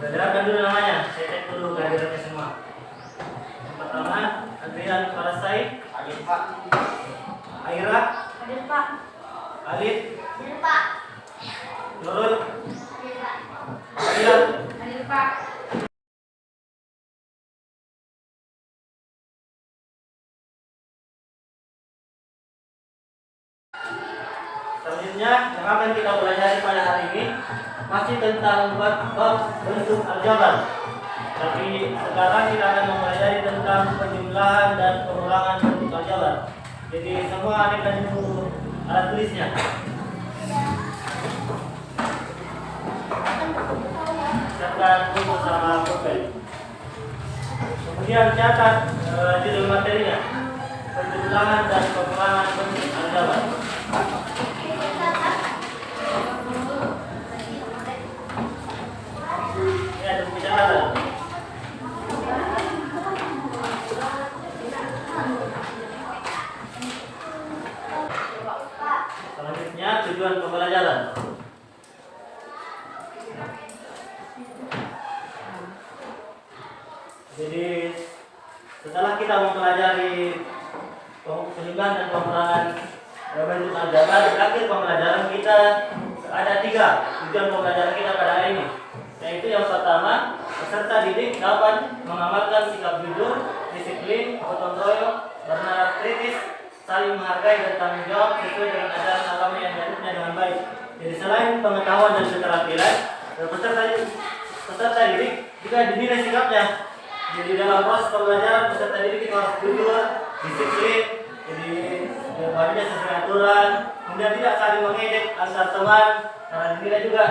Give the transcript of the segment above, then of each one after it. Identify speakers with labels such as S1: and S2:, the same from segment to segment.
S1: Perkenalkan dulu namanya, saya cek dulu kehadirannya semua. Yang pertama, Adrian Parasai.
S2: Hadir Pak.
S1: Aira.
S3: Hadir Pak.
S1: Alif.
S3: Hadir Pak.
S1: Nurul.
S3: Hadir Pak.
S1: Adrian.
S3: Hadir Pak.
S1: Selanjutnya yang akan kita pelajari pada hari ini masih tentang bab bentuk aljabar. Tapi sekarang kita akan mempelajari tentang penjumlahan dan pengulangan bentuk aljabar. Jadi semua akan dulu alat tulisnya. Siapkan buku sama pulpen. Kemudian catat judul materinya, penjumlahan dan pengulangan bentuk aljabar. Selanjutnya tujuan pembelajaran. Jadi setelah kita mempelajari penjumlahan dan pengulangan bentuk aljabar, di akhir pembelajaran kita ada 3 tujuan pembelajaran kita pada hari ini. Yaitu yang pertama, peserta didik dapat mengamalkan sikap jujur, disiplin, gotong royong, bernada kritis, saling menghargai dan tanggung jawab sesuai dengan ajaran agama yang dianutnya dengan baik. Jadi selain pengetahuan dan keterampilan, peserta didik juga dinilai sikapnya. Jadi dalam proses pembelajaran peserta didik itu harus jujur, disiplin, jadi berbahaya sesuai aturan, kemudian tidak saling mengejek antar teman, karena dinilai juga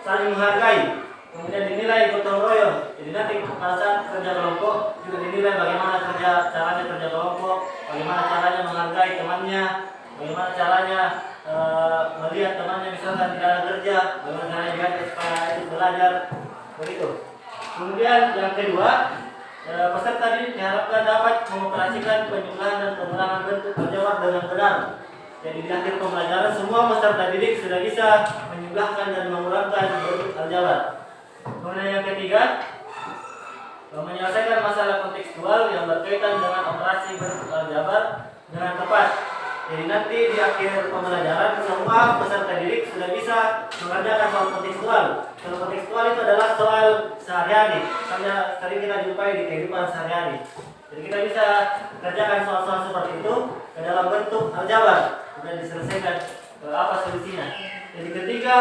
S1: saling menghargai, kemudian dinilai gotong royong. Jadi nanti pada saat kerja kelompok juga dinilai bagaimana caranya kerja kelompok, bagaimana caranya menghargai temannya, bagaimana caranya melihat temannya misalkan tidak ada kerja, bagaimana caranya diajak supaya itu belajar, begitu. Kemudian yang kedua, peserta didik diharapkan dapat mengoperasikan penjumlahan dan pengulangan bentuk aljabar dengan benar. Jadi di akhir pembelajaran semua peserta didik sudah bisa menjumlahkan dan mengurangkan bentuk aljabar. Kemudian yang ketiga, menyelesaikan masalah kontekstual yang berkaitan dengan operasi bentuk aljabar dengan tepat. Jadi nanti di akhir pembelajaran semua peserta didik sudah bisa mengerjakan soal kontekstual. Soal kontekstual itu adalah soal sehari-hari, misalnya sering kita jumpai di kehidupan sehari-hari. Jadi kita bisa kerjakan soal-soal seperti itu ke dalam bentuk aljabar, sudah diselesaikan apa solusinya. Jadi ketiga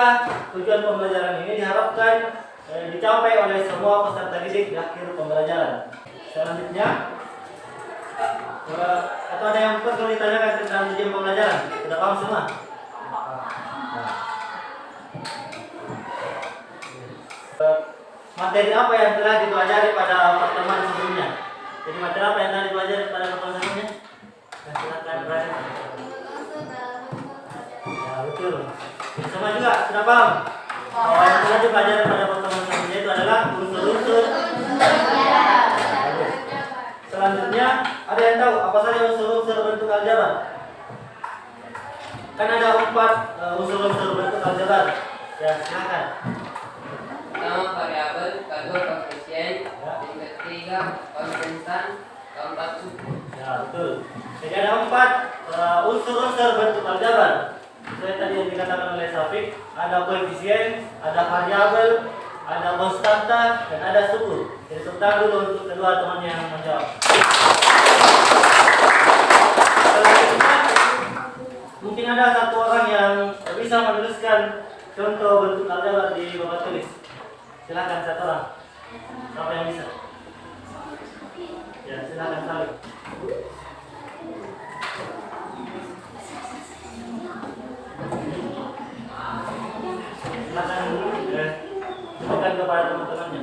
S1: tujuan pembelajaran ini diharapkan dicapai oleh semua peserta didik di akhir pembelajaran. Selanjutnya, atau ada yang perlu ditanyakan tentang tujuan pembelajaran? Sudah paham semua? Materi apa yang telah dipelajari pada pertemuan sebelumnya? Jadi materi apa yang telah dipelajari pada pertemuan sebelumnya? Silakan berani. Ya betul. Semua juga sudah paham? Yang telah dipelajari pada pertemuan sebelumnya itu adalah unsur-unsur. Selanjutnya, ada yang tahu apa saja unsur-unsur bentuk aljabar? Kan ada 4 unsur-unsur bentuk aljabar. Ya, silakan.
S4: Pertama variabel, kedua koefisien, yang ketiga konstan, keempat suku.
S1: Ya, betul. Jadi ada 4 unsur-unsur bentuk aljabar. Seperti tadi yang dikatakan oleh Syafiq, ada koefisien, ada variabel, ada konstanta, dan ada suku. Jadi tepuk tangan dulu untuk kedua teman yang menjawab. Selanjutnya, mungkin ada satu orang yang bisa menuliskan contoh bentuk aljabar di bawah tulis. Silakan satu orang. Siapa yang bisa? Ya, silakan Salih. Silakan tunjukkan kepada teman-temannya.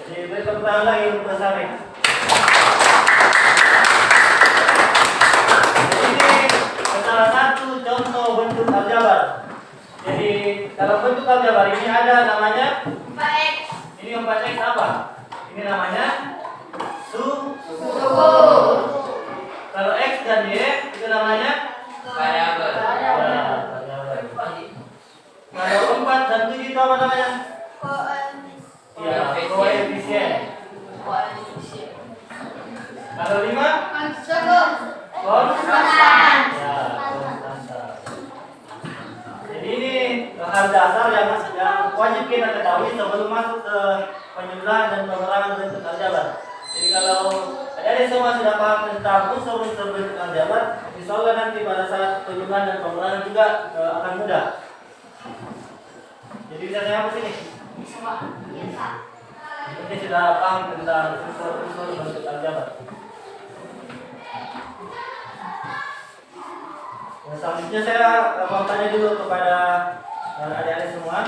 S1: Jadi beri tepuk tangan lagi untuk Salih. Ini salah satu contoh bentuk aljabar. Jadi dalam bentuk aljabar ini ada namanya
S3: 4x.
S1: ini 4x apa? Ini namanya suku. Kalau x dan y itu namanya
S4: Variabel.
S1: variabel. Kalau 4 dan 7 itu apa namanya? Ya, koefisien. Kalau 5 konstan. Ya, konstanta. Jadi ini hal dasar yang wajib kita ketahui sebelum masuk ke penjumlahan dan pengurangan bentuk aljabar. Jadi kalau adik-adik semua sudah paham tentang unsur-unsur bentuk aljabar, insya Allah nanti pada saat penjumlahan dan pengurangan juga akan mudah. Jadi bisa saya hapus ini. Ini sudah paham tentang unsur-unsur bentuk aljabar. Nah, selanjutnya saya mau tanya dulu kepada adik-adik semua.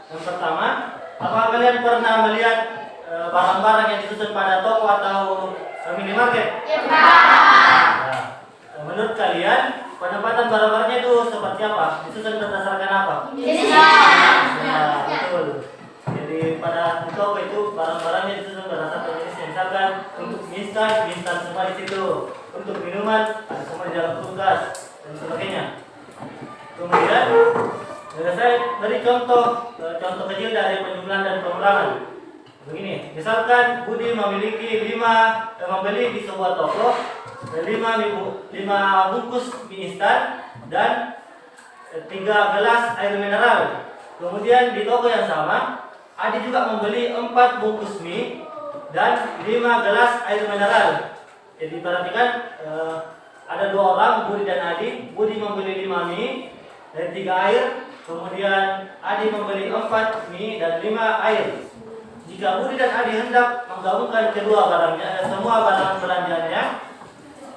S1: Yang pertama, apakah kalian pernah melihat barang-barang yang disusun pada toko atau minimarket? Nah, menurut kalian penempatan barang-barangnya itu seperti apa? Disusun berdasarkan apa? Nah, betul. Jadi pada toko itu barang-barangnya disusun berdasarkan jenisnya. Misalkan untuk mie instan semua di situ. Untuk minuman ada semua di dalam kulkas dan sebagainya. Kemudian saya beri contoh kecil dari penjumlahan dan pengurangan. Begini, misalkan Budi membeli di sebuah toko 5 bungkus mie instan dan 3 gelas air mineral. Kemudian di toko yang sama, Adi juga membeli 4 bungkus mie dan 5 gelas air mineral. Jadi perhatikan ada 2 orang, Budi dan Adi. Budi membeli 5 mie dan 3 air. Kemudian Adi membeli 4 mie dan 5 air. Jika Budi dan Adi hendak menggabungkan kedua semua barang belanjaannya,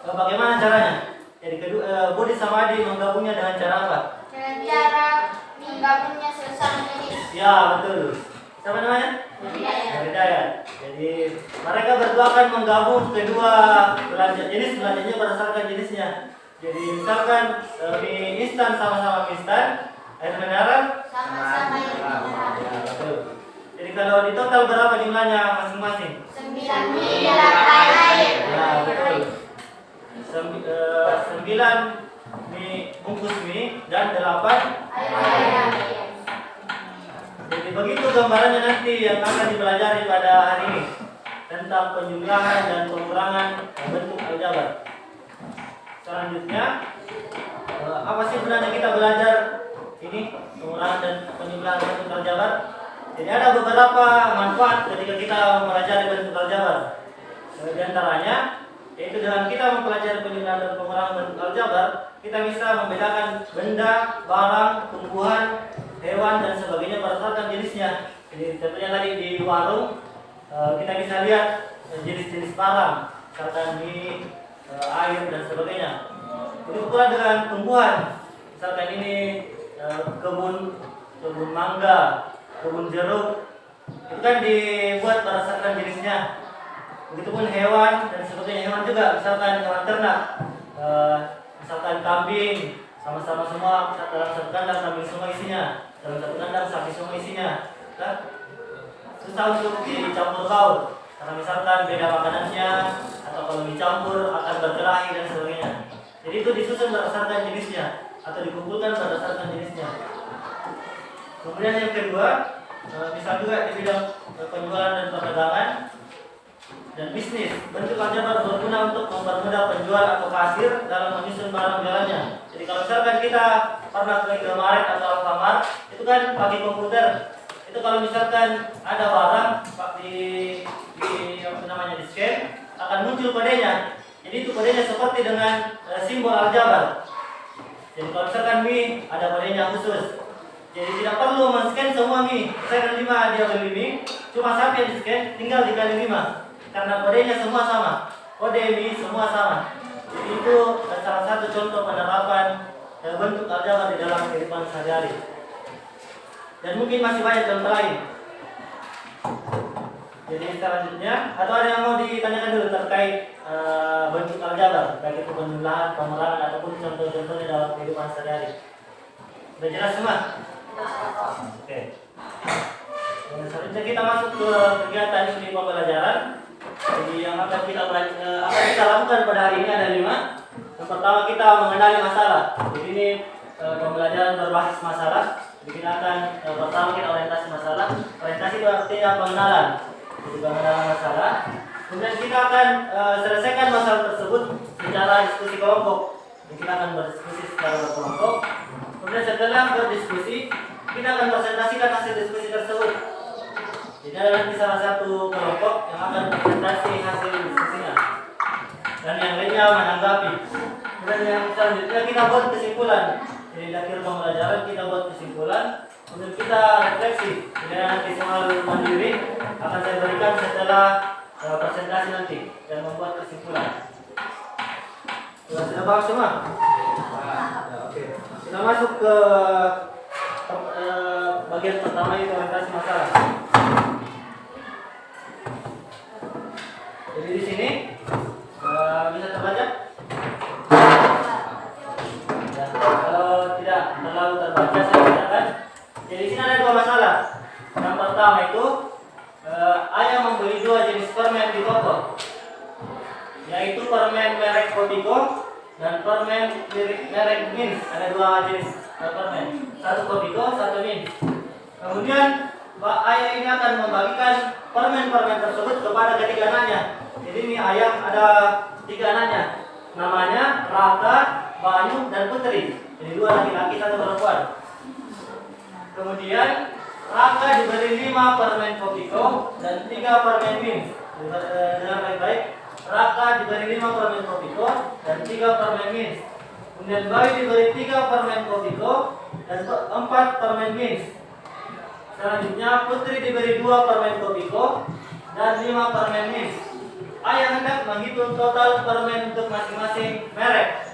S1: bagaimana caranya? Jadi Budi sama Adi menggabungnya dengan cara apa?
S3: Dengan cara menggabungnya sesama jenis.
S1: Ya, betul. Siapa namanya? Hidayat. Jadi mereka berdua akan menggabung kedua belanjanya berdasarkan jenisnya. Jadi misalkan mie instan sama-sama mie instan, air mineral
S3: Sama-sama air mineral.
S1: Ya, betul. Jadi kalau di total berapa jumlahnya masing-masing?
S3: 9 mie 8 air.
S1: Ya, betul. 9 mie bungkus mie dan 8
S3: Air.
S1: Jadi begitu gambarannya nanti yang akan dipelajari pada hari ini tentang penjumlahan dan pengurangan bentuk aljabar. Selanjutnya, apa sih sebenarnya kita belajar ini pengurangan dan penjumlahan bentuk aljabar? Jadi ada beberapa manfaat ketika kita mempelajari bentuk aljabar. Di antaranya, yaitu dengan kita mempelajari penjumlahan dan pengurangan bentuk aljabar, kita bisa membedakan benda, barang, tumbuhan, hewan dan sebagainya berdasarkan jenisnya. Jadi contohnya tadi di warung kita bisa lihat jenis-jenis barang, misalkan mie, air dan sebagainya. Begitu pula dengan tumbuhan, misalkan ini kebun mangga, kebun jeruk, itu kan dibuat berdasarkan jenisnya. Begitupun hewan dan sebagainya, hewan juga, misalkan hewan ternak, misalkan kambing, sama-sama semua dalam satu kandang kambing semua isinya, dalam satu kandang sapi semua isinya, kan? Susah untuk dicampur baur, karena misalkan beda makanannya, atau kalau dicampur akan berkelahi dan sebagainya. Jadi itu disusun berdasarkan jenisnya, atau dikumpulkan berdasarkan jenisnya. Kemudian yang kedua, misal juga di bidang penjualan dan perdagangan, bisnis. Bentuk aljabar berguna untuk mempermudah penjual atau kasir dalam menyusun barang jalannya. Jadi kalau misalkan kita pernah ke Indomaret atau Alfamart, itu kan pakai komputer. Itu kalau misalkan ada barang di apa namanya di scan, akan muncul kodenya. Jadi itu kodenya seperti dengan simbol aljabar. Jadi kalau misalkan mie ada kodenya khusus. Jadi tidak perlu men-scan semua mie. Saya 5 dia beli mie, cuma satu yang di-scan, tinggal dikali 5. Karena kodenya semua sama. Kode mie semua sama. Jadi itu salah satu contoh penerapan bentuk aljabar di dalam kehidupan sehari-hari. Dan mungkin masih banyak contoh lain. Jadi selanjutnya, atau ada yang mau ditanyakan dulu terkait bentuk aljabar, baik itu penjumlahan, pemerangan ataupun contoh-contohnya dalam kehidupan sehari-hari. Sudah jelas semua? Oke. Selanjutnya kita masuk ke kegiatan ini pembelajaran. Jadi yang akan kita lakukan pada hari ini ada 5. Yang pertama kita mengenali masalah. Jadi ini pembelajaran berbasis masalah. Jadi kita akan pertama kita orientasi masalah. Orientasi itu artinya pengenalan. Jadi pengenalan masalah. Kemudian kita akan selesaikan masalah tersebut secara diskusi kelompok. Jadi kita akan berdiskusi secara berkelompok. Kemudian setelah berdiskusi, kita akan presentasikan hasil diskusi tersebut. Jadi ada nanti salah satu kelompok yang akan presentasi hasil diskusinya, dan yang lainnya menanggapi. Kemudian yang selanjutnya kita buat kesimpulan. Jadi di akhir pembelajaran kita buat kesimpulan. Kemudian kita refleksi. Jadi nanti soal mandiri akan saya berikan setelah presentasi nanti dan membuat kesimpulan. Sudah paham semua? Oke. Kita masuk ke bagian pertama, itu orientasi masalah. Jadi di sini bisa terbaca? Ya, kalau tidak terlalu terbaca saya katakan. Jadi di sini ada 2 masalah. Yang pertama itu ayah membeli 2 jenis permen di toko, yaitu permen merek Kopiko dan permen merek Mints. Ada 2 jenis permen, satu Kopiko, satu Mints. Kemudian ayah ini akan membagikan permen-permen tersebut kepada ketiga anaknya. Jadi ini ayah ada 3 anaknya, namanya Raka, Banyu, dan Putri. Jadi 2 laki-laki, 1 perempuan. Kemudian Raka diberi 5 permen Kopiko dan 3 permen Mints. Dengar baik-baik. Raka diberi 5 permen Kopiko dan 3 permen Mints. Kemudian Bayu diberi 3 permen Kopiko dan 4 permen Mints. Selanjutnya Putri diberi 2 permen Kopiko dan 5 permen Mints. Ayah hendak menghitung total permen untuk masing-masing merek.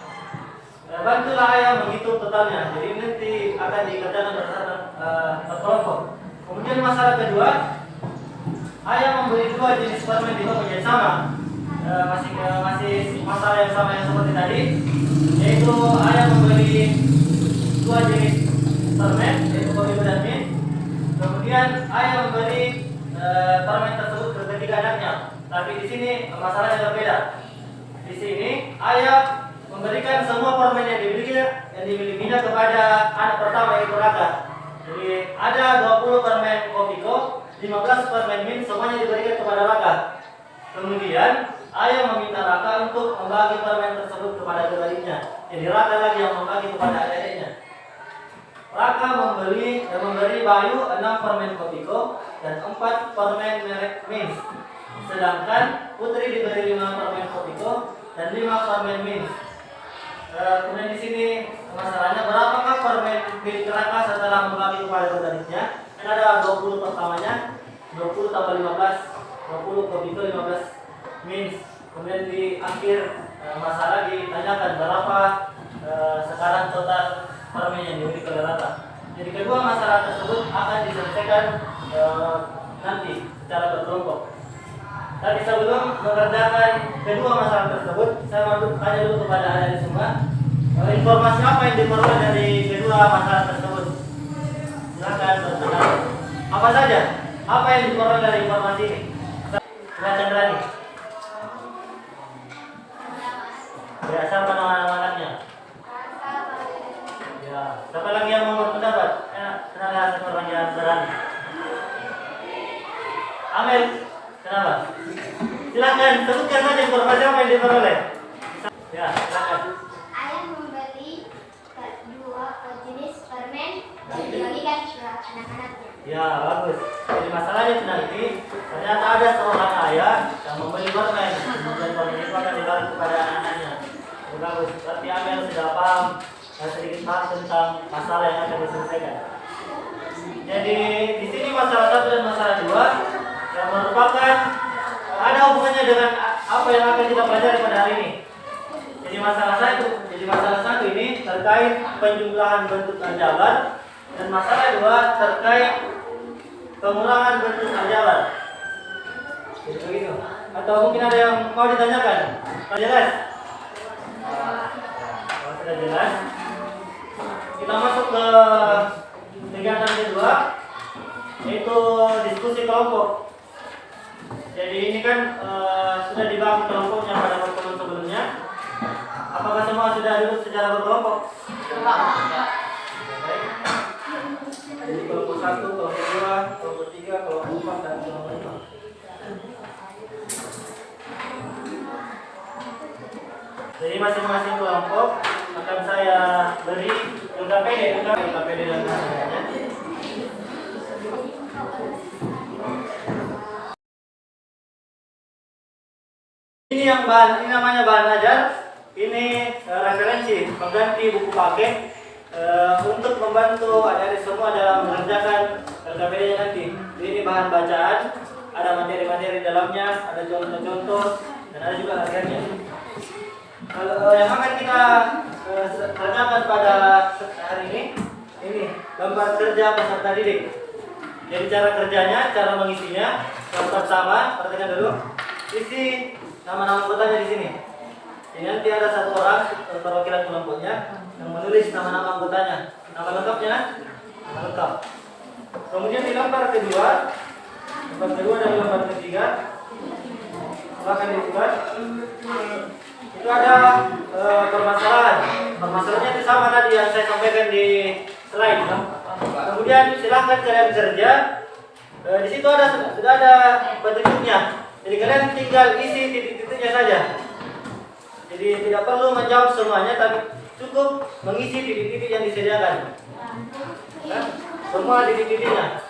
S1: Bantulah ayah menghitung totalnya. Jadi nanti akan dikerjakan berdasarkan berkelompok. Kemudian masalah kedua, ayah membeli 2 jenis permen di toko yang sama. Masih masalah yang sama yang seperti tadi, yaitu ayah membeli 2 jenis permen, yaitu Kopiko dan Mints. Kemudian ayah memberi permen tersebut ke ketiga anaknya. Tapi di sini masalahnya berbeda. Di sini ayah memberikan semua permen yang dimilikinya kepada anak pertama, yaitu Raka. Jadi ada 20 permen Kopiko, 15 permen Mints, semuanya diberikan kepada Raka. Kemudian ayah meminta Raka untuk membagi permen tersebut kepada keduanya. Jadi Raka lagi yang membagi kepada adik-adiknya. Raka memberi Bayu 6 permen Kopiko dan 4 permen merek Mints. Sedangkan Putri diberi 5 permen Kopiko dan 5 permen Mints. Kemudian di sini masalahnya berapakah permen milik Raka setelah membagi kepada keduanya? Kan ada 20 pertamanya, 20 tambah 15, 20 Kopiko, 15 Mints. Kemudian di akhir masalah ditanyakan berapa sekarang total permen yang dimiliki oleh Raka. Jadi kedua masalah tersebut akan diselesaikan nanti secara berkelompok. Tadi sebelum mengerjakan kedua masalah tersebut, saya mau tanya dulu kepada adik-adik semua, informasi apa yang diperoleh dari kedua masalah tersebut? Silakan bertanya. Apa saja? Apa yang diperoleh dari informasi ini? Silakan berani. Ya, siapa nama-namanya? Ya, siapa lagi yang mau berpendapat? Kenapa satu orang yang berani? Amel, kenapa? Silakan sebutkan saja informasi apa yang diperoleh. Ya, silakan.
S3: Ayah membeli dua jenis permen dan dibagikan ke anak-anaknya.
S1: Ya, bagus. Jadi masalahnya nanti ternyata ada seorang ayah yang membeli permen, kemudian permen itu akan dibagi kepada anak-anaknya. Ya, bagus. Berarti Amel sudah paham dan sedikit paham tentang masalah yang akan diselesaikan. Jadi di sini masalah 1 dan masalah 2 yang merupakan ada hubungannya dengan apa yang akan kita pelajari pada hari ini. Jadi masalah satu ini terkait penjumlahan bentuk aljabar dan masalah 2 terkait pengurangan bentuk aljabar. Jadi begitu. Atau mungkin ada yang mau ditanyakan? Sudah jelas? Kalau sudah jelas, kita masuk ke kegiatan kedua, yaitu diskusi kelompok. Jadi ini kan sudah dibahas kelompoknya pada pertemuan sebelumnya. Apakah semua sudah duduk secara berkelompok? Baik. Jadi kelompok 1, kelompok 2, kelompok 3, kelompok 4, dan kelompok 5. Jadi masing-masing kelompok akan saya beri LKPD dan hasilnya. Ini namanya bahan ajar. Ini referensi pengganti buku paket untuk membantu adik-adik semua dalam mengerjakan LKPD-nya nanti. Ini bahan bacaan, ada materi-materi dalamnya, ada contoh-contoh, dan ada juga harganya. Kalau yang akan kita tanyakan pada hari ini gambar kerja peserta didik. Jadi cara kerjanya, cara mengisinya, yang pertama, perhatikan dulu, isi nama-nama anggotanya di sini. Ini nanti ada satu orang perwakilan kelompoknya yang menulis nama-nama anggotanya. Nama lengkapnya, nama lengkap. Kemudian di lembar kedua dan lembar ketiga, silakan dibuka. Itu ada permasalahan. Permasalahannya itu sama tadi yang saya sampaikan di slide. Kemudian silakan kalian kerja. Di situ sudah ada petunjuknya. Jadi kalian tinggal isi titik-titiknya saja. Jadi tidak perlu menjawab semuanya, tapi cukup mengisi titik-titik yang disediakan. Nah, semua titik-titiknya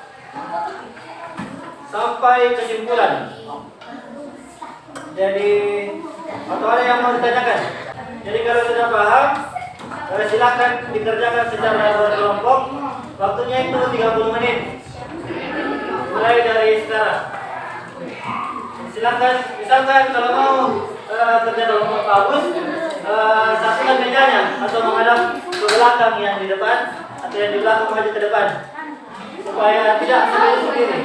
S1: sampai kesimpulan. Jadi atau ada yang mau ditanyakan? Jadi kalau sudah paham, silakan dikerjakan secara berkelompok. Waktunya itu 30 menit. Mulai dari sekarang. Silakan, misalkan kalau mau kerja kelompok bagus, satukan mejanya atau menghadap ke belakang yang di depan atau yang di belakang maju ke depan supaya tidak sendiri-sendiri.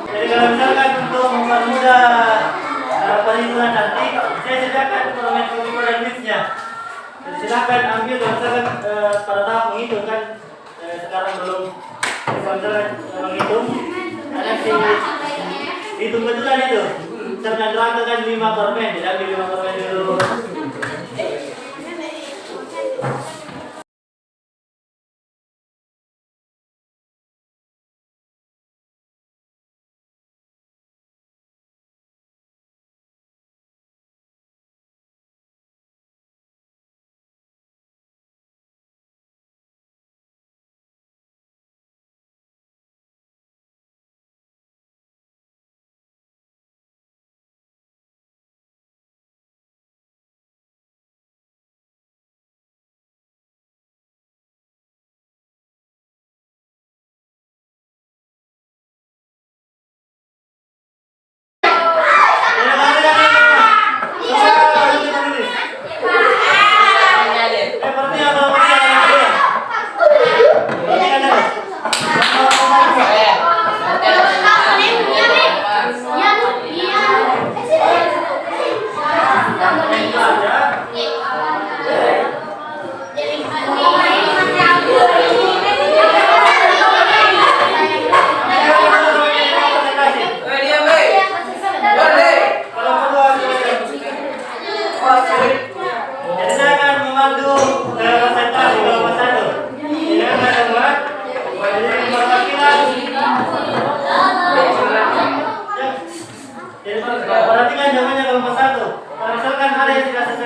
S1: Jadi kalau misalkan untuk mempermudah perhitungan nanti, saya sediakan permen kopi dan listnya. Jadi silakan ambil kalau misalkan pada tahap menghitung kan sekarang belum misalkan menghitung karena hitung betulan itu. Ternyata kan 5 permen, jadi ambil 5 permen dulu.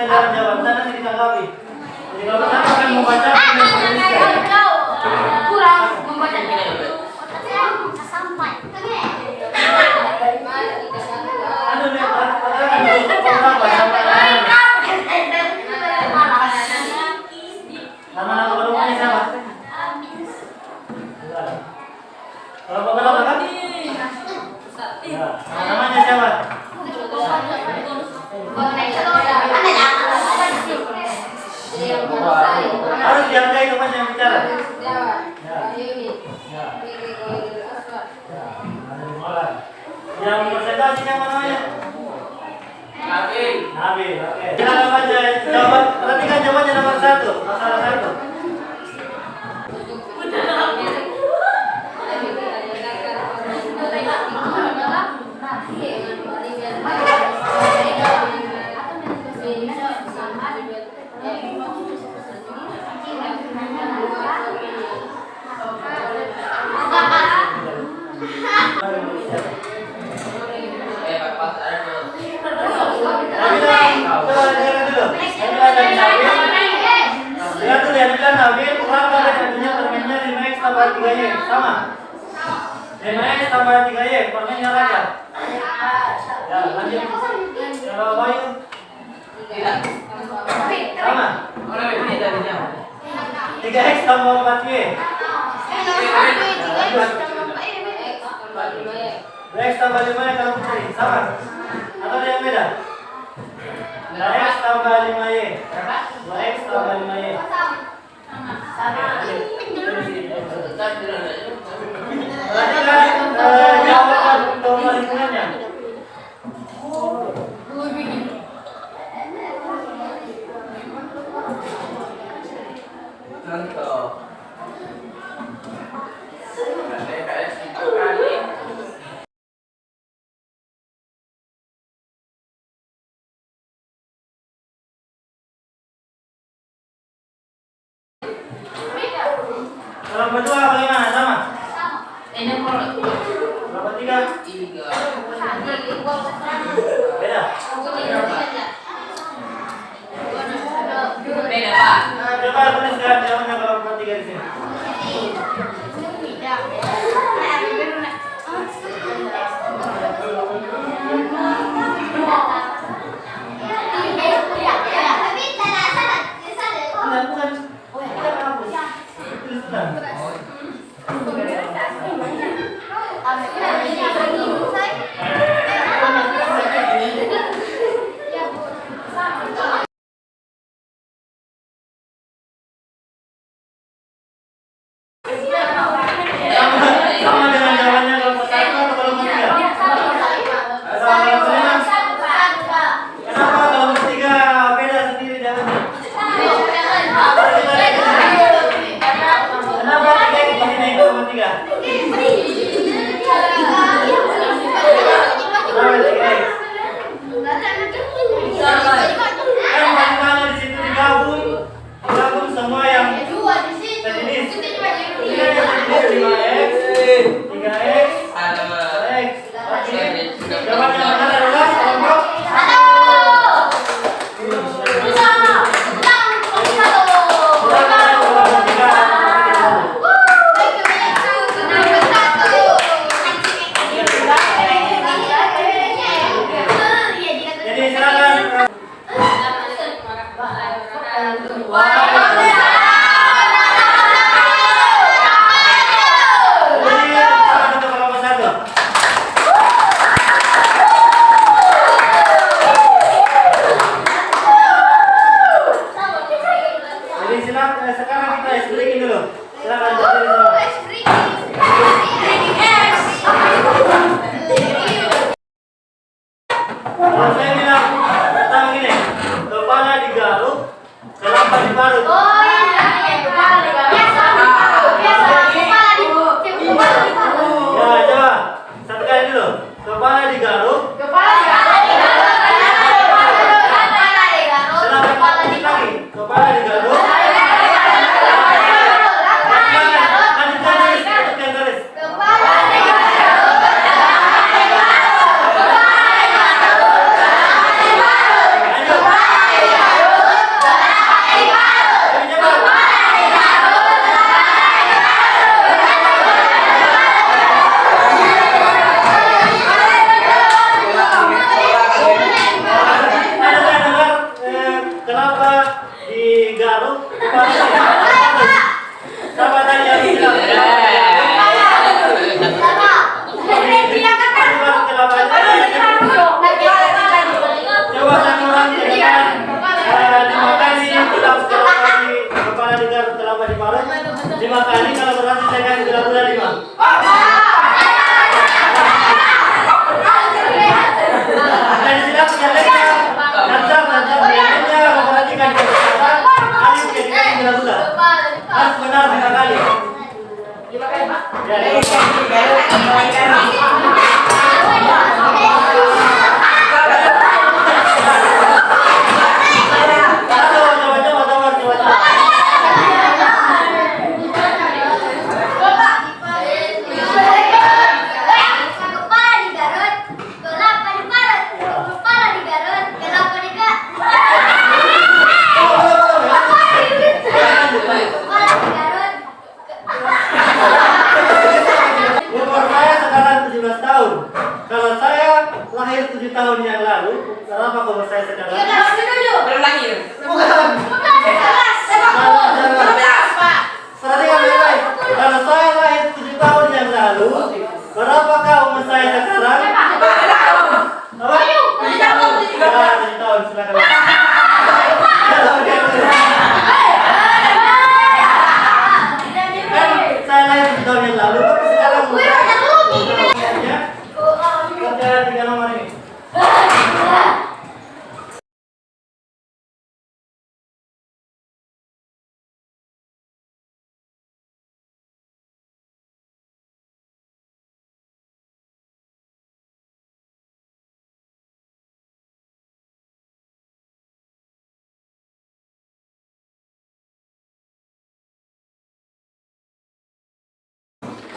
S1: saya jalan jawab, nanti ditanggapi. Jadi kalau saya akan membaca Indonesia.
S3: Kurang membaca sampai.
S1: Anu nih, berapa sampai? Nama penumpangnya siapa? Kalau pengelola kan? Ya, namanya siapa? Harus dihargai teman yang bicara. Ya. Ya. Ada di mana? Yang presentasi siapa namanya? Nabi. Oke. Silakan baca jawaban. Perhatikan jawabannya nomor 1, masalah 1. Tambah 3Y sama. 5X tambah 3Y, permennya raja. Ya, lanjut. Kalau Bayu sama. 3X tambah 4Y. 2X tambah 5Y kalau Putri sama. Atau ada yang beda? 2X tambah 5Y. 2X tambah 5Y. Jawaban pembaliknya.
S4: Contoh.
S1: Kalau berdua bagaimana? Sama?
S4: Ini kalau
S1: Berapa 3? Beda?
S4: beda Pak.
S1: Coba tuliskan jawabannya kalau berapa 3 di sini. Sama dengan jawabannya kelompok 1 atau kelompok 3? Kenapa kelompok 3 beda sendiri jawabannya? Kenapa 3 di sini kelompok 3? Kan makanya di situ digabung semua yang sejenis. 5X, 3X, 4X. Jawaban yang benar adalah kelompok jadi silakan. Sekarang kita es breaking dulu. Silakan berdiri semua. Kalau saya bilang pertama gini, kepala digaruk, kelapa diparut. Ya coba satu kali dulu. Kepala digaruk. Kelapa lagi. Kepala digaruk. lahir 7 tahun yang lalu, kenapa kau bersaya sekarang?
S4: Berulangi.
S1: Bukan. Perhatikan baik-baik. Kalau saya lahir 7 tahun yang lalu, berapa kau umur saya sekarang? Apa? 7 tahun. Ya, 7 tahun. Silakan. Kan saya lahir 7 tahun yang lalu, tapi sekarang umur saya. Kerja 3 nomor ini.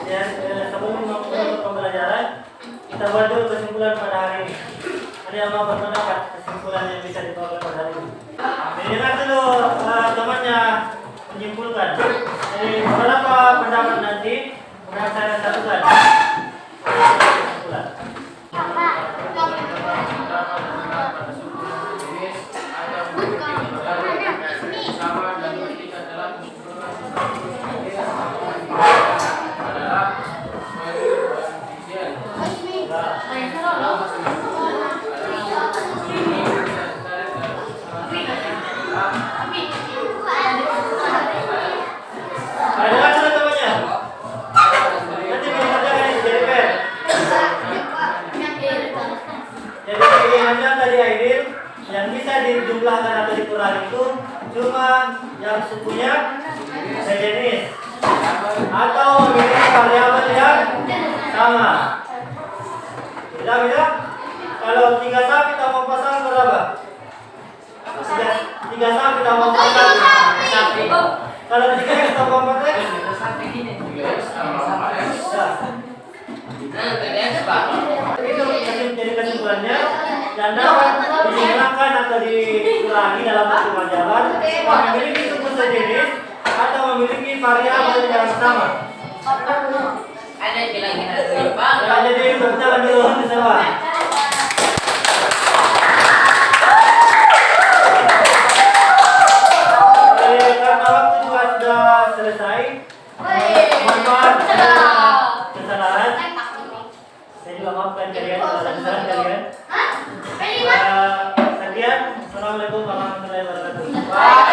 S1: Ya, sebelum masuk ke pembelajaran, kita buat dulu kesimpulan pada hari ini. Ada yang mau berpendapat kesimpulan yang bisa dibawa pada hari ini? Dengar dulu temannya menyimpulkan. Jadi beberapa pendapat nanti akan saya satukan. Kesimpulan. Ada dulu temannya. Nanti bisa kerjakan ini jadi pen. Jadi pilihannya tadi Aidil yang bisa dijumlahkan atau dikurangi itu cuma yang sukunya sejenis atau memiliki variabel yang sama. Beda-beda. Kalau 3 sapi tambah 4 sapi berapa? 3 sapi tambah 4 sapi. Kalau 3 tambah 4 X? Itu jadi kesimpulannya dan dapat dihilangkan atau dikurangi dalam satu pelajaran memiliki suku sejenis atau memiliki variabel yang sama.
S4: Ada yang bilang kita
S1: Ya, jadi berjalan dulu di bawah. Karena waktu juga sudah selesai. Mohon maaf ada kesalahan. Saya juga maafkan kalian kalau ada kesalahan kalian. Sekian. Assalamualaikum warahmatullahi wabarakatuh.